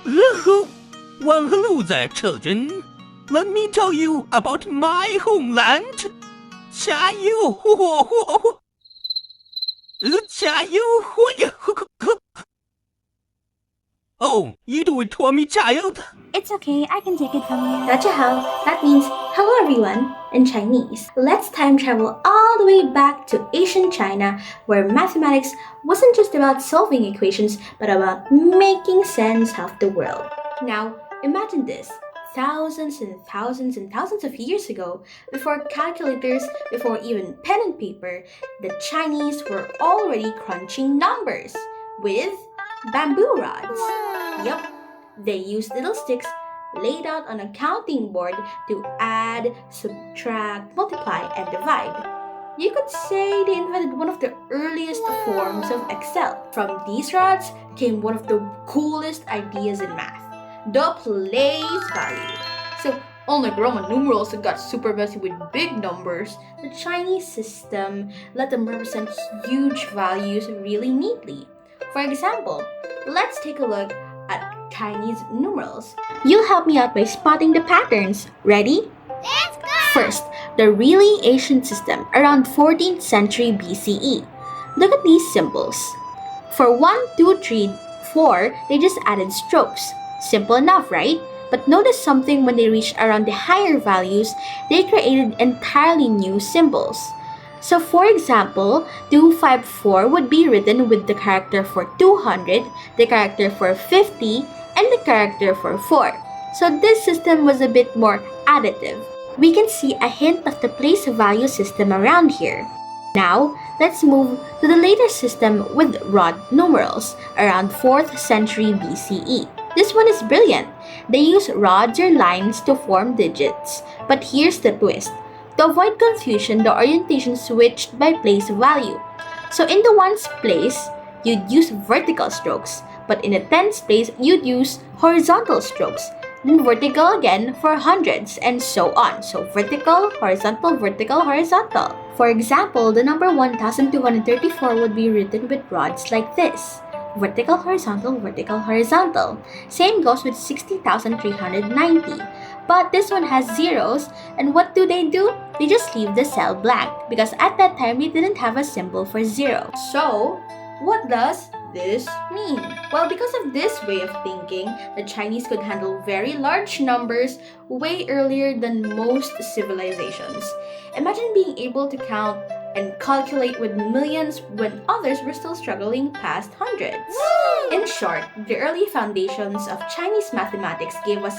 Well, hello there, children. Let me tell you about my homeland. 加油！加油！Oh, you do it for me, child. It's okay, I can take it from you. Dachahao, that means hello everyone in Chinese. Let's time travel all the way back to ancient China, where mathematics wasn't just about solving equations, but about making sense of the world. Now, imagine this. Thousands and thousands and thousands of years ago, before calculators, before even pen and paper, the Chinese were already crunching numbers with bamboo rods. Yup, they used little sticks laid out on a counting board to add, subtract, multiply, and divide. You could say they invented one of the earliest forms of Excel. From these rods came one of the coolest ideas in math, the place value. So, unlike Roman numerals that got super messy with big numbers, the Chinese system let them represent huge values really neatly. For example, let's take a look at Chinese numerals. You'll help me out by spotting the patterns. Ready? Let's go! First, the really ancient system around 14th century BCE. Look at these symbols. For 1, 2, 3, 4, they just added strokes. Simple enough, right? But notice something: when they reached around the higher values, they created entirely new symbols. So for example, 254 would be written with the character for 200, the character for 50, and the character for 4. So this system was a bit more additive. We can see a hint of the place value system around here. Now, let's move to the later system with rod numerals around 4th century BCE. This one is brilliant. They use rods or lines to form digits. But here's the twist. To avoid confusion, the orientation switched by place value. So in the ones place, you'd use vertical strokes. But in the tens place, you'd use horizontal strokes. Then vertical again for hundreds, and so on. So vertical, horizontal, vertical, horizontal. For example, the number 1234 would be written with rods like this. Vertical, horizontal, vertical, horizontal. Same goes with 60,390. But this one has zeros, and what do? They just leave the cell blank, because at that time they didn't have a symbol for zero. So, what does this mean? Well, because of this way of thinking, the Chinese could handle very large numbers way earlier than most civilizations. Imagine being able to count and calculate with millions when others were still struggling past hundreds. In short, the early foundations of Chinese mathematics gave us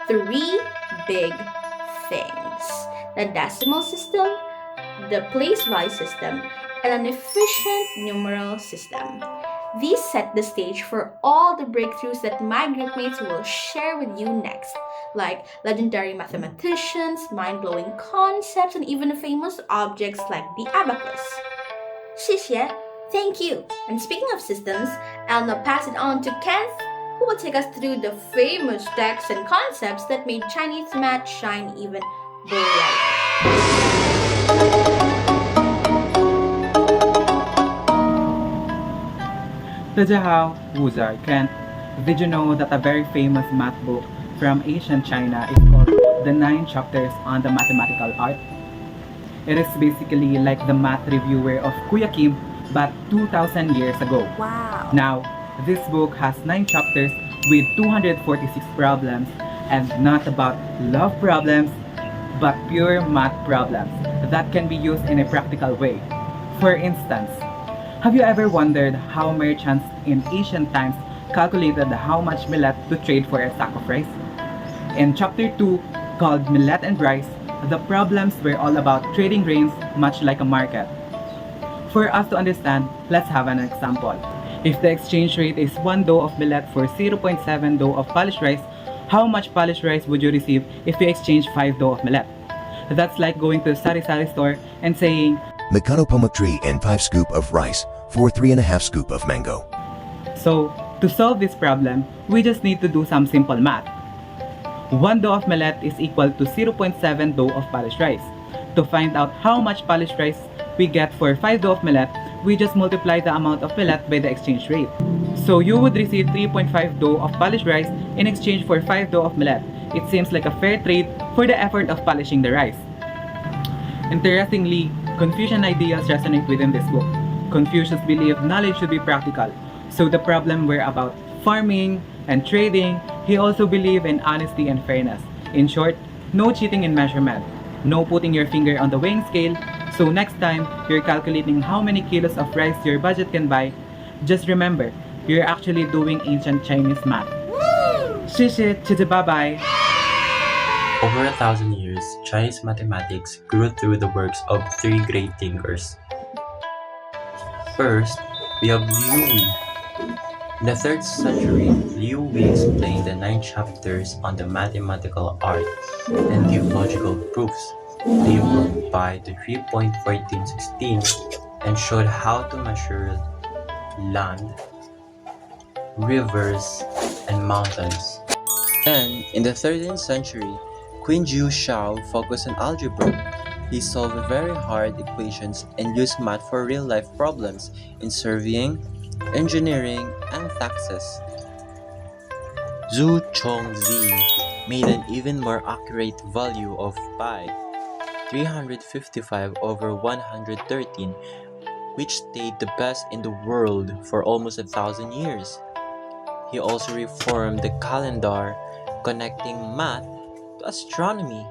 3 big things: the decimal system, the place value system, and an efficient numeral system. These set the stage for all the breakthroughs that my groupmates will share with you next, like legendary mathematicians, mind-blowing concepts, and even famous objects like the abacus. 谢谢, thank you. And speaking of systems, I'll now pass it on to Kenneth, who will take us through the famous texts and concepts that made Chinese math shine even brighter. 大家好, Wuzar Kent. Did you know that a very famous math book from ancient China is called The 9 Chapters on the Mathematical Art? It is basically like the math reviewer of Kuya Kim, but 2,000 years ago. Wow. Now, this book has 9 chapters with 246 problems, and not about love problems, but pure math problems that can be used in a practical way. For instance, have you ever wondered how merchants in ancient times calculated how much millet to trade for a sack of rice? In chapter 2, called Millet and Rice, the problems were all about trading grains, much like a market. For us to understand, let's have an example. If the exchange rate is 1 dough of millet for 0.7 dough of polished rice, how much polished rice would you receive if you exchange 5 dough of millet? That's like going to a sari-sari store and saying, Mikado pomok tree and 5 scoop of rice for 3.5 scoop of mango. So, to solve this problem, we just need to do some simple math. 1 dough of millet is equal to 0.7 dough of polished rice. To find out how much polished rice we get for 5 dough of millet, we just multiply the amount of millet by the exchange rate. So you would receive 3.5 dough of polished rice in exchange for 5 dough of millet. It seems like a fair trade for the effort of polishing the rice. Interestingly, Confucian ideas resonate within this book. Confucius believed knowledge should be practical, so the problem were about farming and trading. He also believed in honesty and fairness. In short, no cheating in measurement, no putting your finger on the weighing scale, so next time you're calculating how many kilos of rice your budget can buy, just remember, you're actually doing ancient Chinese math. Shishit, bye-bye. Over 1,000 years, Chinese mathematics grew through the works of three great thinkers. First, we have Liu Hui. In the 3rd century, Liu Hui explained the 9 chapters on the mathematical art and gave logical proofs. They improved by the 3.1416 and showed how to measure land, rivers, and mountains. Then, in the 13th century, Queen Jiu Shao focused on algebra. He solved very hard equations and used math for real-life problems in surveying, engineering, and taxes. Zhu Chongzi made an even more accurate value of pi, 355 over 113, which stayed the best in the world for almost 1,000 years. He also reformed the calendar, connecting math to astronomy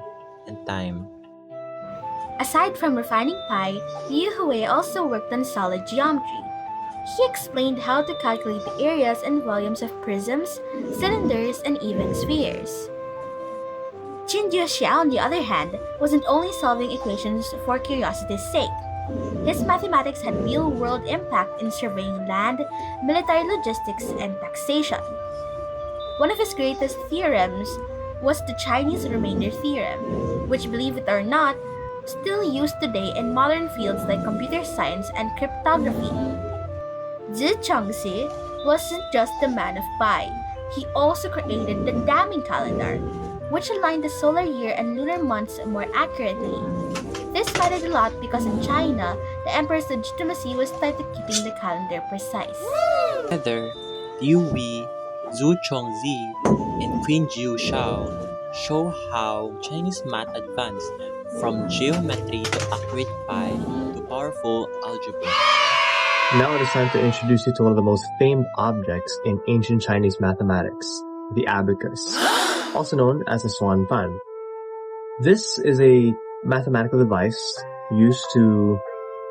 and time. Aside from refining pi, Liu Hui also worked on solid geometry. He explained how to calculate the areas and volumes of prisms, cylinders, and even spheres. Qin Xiao, on the other hand, wasn't only solving equations for curiosity's sake. His mathematics had real-world impact in surveying land, military logistics, and taxation. One of his greatest theorems was the Chinese remainder theorem, which, believe it or not, still used today in modern fields like computer science and cryptography. Zhi Chongxi wasn't just a man of pi. He also created the damming calendar, which aligned the solar year and lunar months more accurately. This mattered a lot because in China, the emperor's legitimacy was tied to keeping the calendar precise. Together, Liu Hui, Zhu Chongzi, and Queen Jiu Shao show how Chinese math advanced from geometry to accurate pi to powerful algebra. Now it is time to introduce you to one of the most famed objects in ancient Chinese mathematics, the abacus, also known as the swan fan. This is a mathematical device used to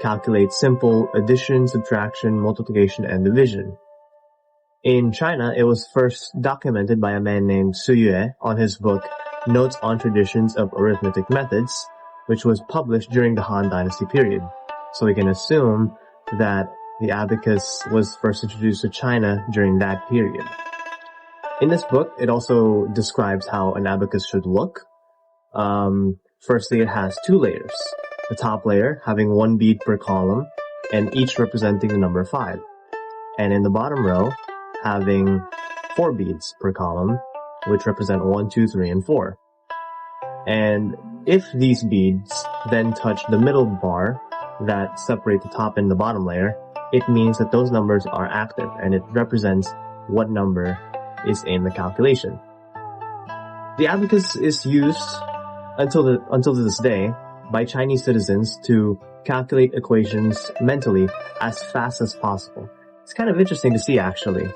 calculate simple addition, subtraction, multiplication, and division. In China, it was first documented by a man named Su Yue on his book Notes on Traditions of Arithmetic Methods, which was published during the Han Dynasty period. So we can assume that the abacus was first introduced to China during that period. In this book, it also describes how an abacus should look. Firstly, it has 2 layers. The top layer having 1 bead per column, and each representing the number 5. And in the bottom row, having 4 beads per column, which represent 1, 2, 3, and 4. And if these beads then touch the middle bar that separate the top and the bottom layer, it means that those numbers are active, and it represents what number is in the calculation. The abacus is used until to this day by Chinese citizens to calculate equations mentally as fast as possible. It's kind of interesting to see, actually.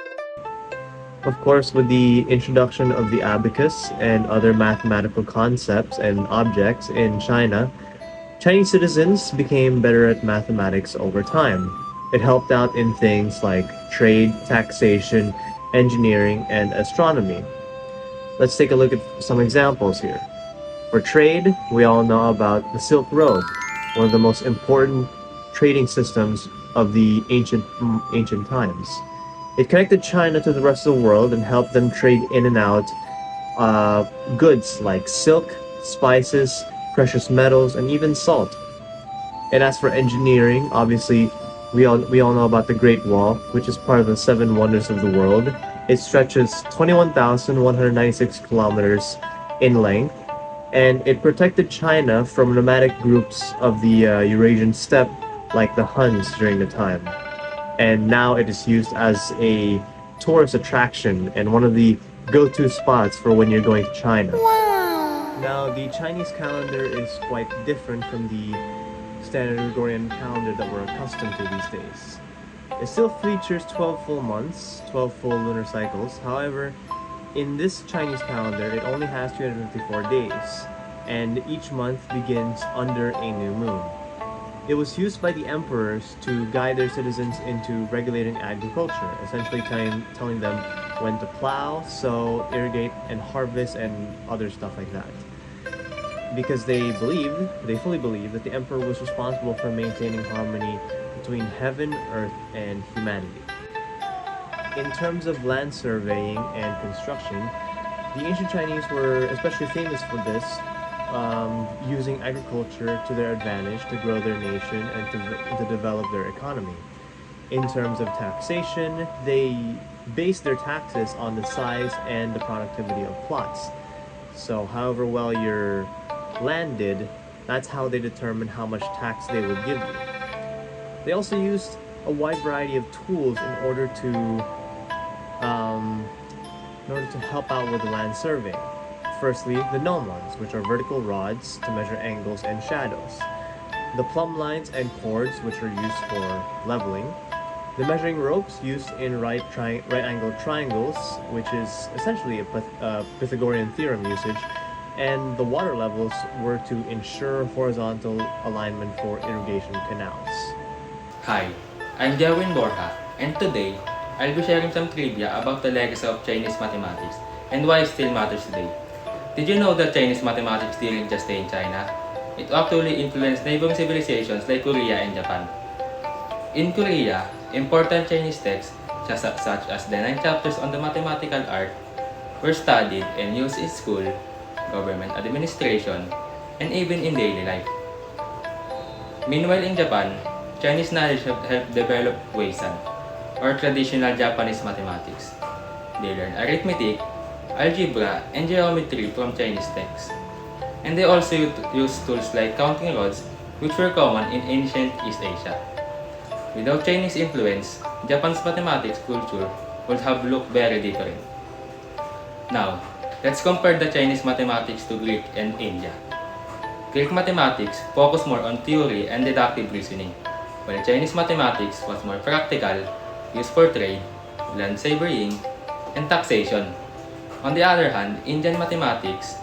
Of course, with the introduction of the abacus and other mathematical concepts and objects in China, Chinese citizens became better at mathematics over time. It helped out in things like trade, taxation, engineering, and astronomy. Let's take a look at some examples here. For trade, we all know about the Silk Road, one of the most important trading systems of the ancient times. It connected China to the rest of the world and helped them trade in and out goods like silk, spices, precious metals, and even salt. And as for engineering, obviously, we all know about the Great Wall, which is part of the 7 wonders of the world. It stretches 21,196 kilometers in length, and it protected China from nomadic groups of the Eurasian steppe like the Huns during the time. and now it is used as a tourist attraction and one of the go-to spots for when you're going to China. Now, the Chinese calendar is quite different from the standard Gregorian calendar that we're accustomed to these days. It still features 12 full months, 12 full lunar cycles. However, in this Chinese calendar, it only has 354 days, and each month begins under a new moon. It was used by the emperors to guide their citizens into regulating agriculture, essentially telling them when to plow, sow, irrigate, and harvest, and other stuff like that. Because they fully believed that the emperor was responsible for maintaining harmony between heaven, earth, and humanity. In terms of land surveying and construction, the ancient Chinese were especially famous for this, using agriculture to their advantage to grow their nation and to develop their economy. In terms of taxation, they based their taxes on the size and the productivity of plots. So however well your land did, that's how they determined how much tax they would give you. They also used a wide variety of tools in order to help out with the land surveying. Firstly, the gnomons, which are vertical rods to measure angles and shadows. The plumb lines and chords, which are used for leveling. The measuring ropes used in right-angled triangles, which is essentially a Pythagorean theorem usage. And the water levels were to ensure horizontal alignment for irrigation canals. Hi, I'm Jerwin Borja, and today, I'll be sharing some trivia about the legacy of Chinese mathematics and why it still matters today. Did you know that Chinese mathematics didn't just stay in China? It actually influenced neighboring civilizations like Korea and Japan. In Korea, important Chinese texts, such as the 9 chapters on the mathematical art, were studied and used in school, government administration, and even in daily life. Meanwhile, in Japan, Chinese knowledge helped develop Weisan, or traditional Japanese mathematics. They learn arithmetic, algebra, and geometry from Chinese texts. And they also use tools like counting rods, which were common in ancient East Asia. Without Chinese influence, Japan's mathematics culture would have looked very different. Now, let's compare the Chinese mathematics to Greek and India. Greek mathematics focused more on theory and deductive reasoning, while Chinese mathematics was more practical, used for trade, land surveying, and taxation. On the other hand, Indian mathematics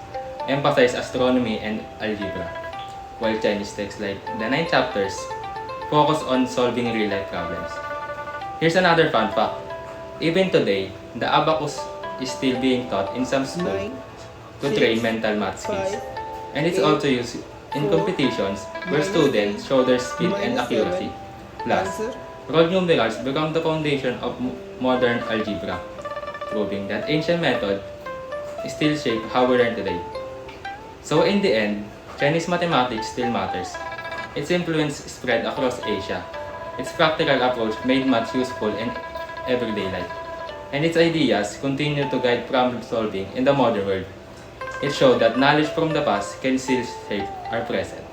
emphasized astronomy and algebra, while Chinese texts like the 9 chapters focus on solving real-life problems. Here's another fun fact. Even today, the abacus is still being taught in some schools to train mental math skills. And it's also used in competitions where students show their speed and accuracy. Plus, rolled numerals become the foundation of modern algebra, proving that ancient method still shape how we learn today. So in the end, Chinese mathematics still matters. Its influence spread across Asia. Its practical approach made math useful in everyday life. And its ideas continue to guide problem solving in the modern world. It showed that knowledge from the past can still shape our present.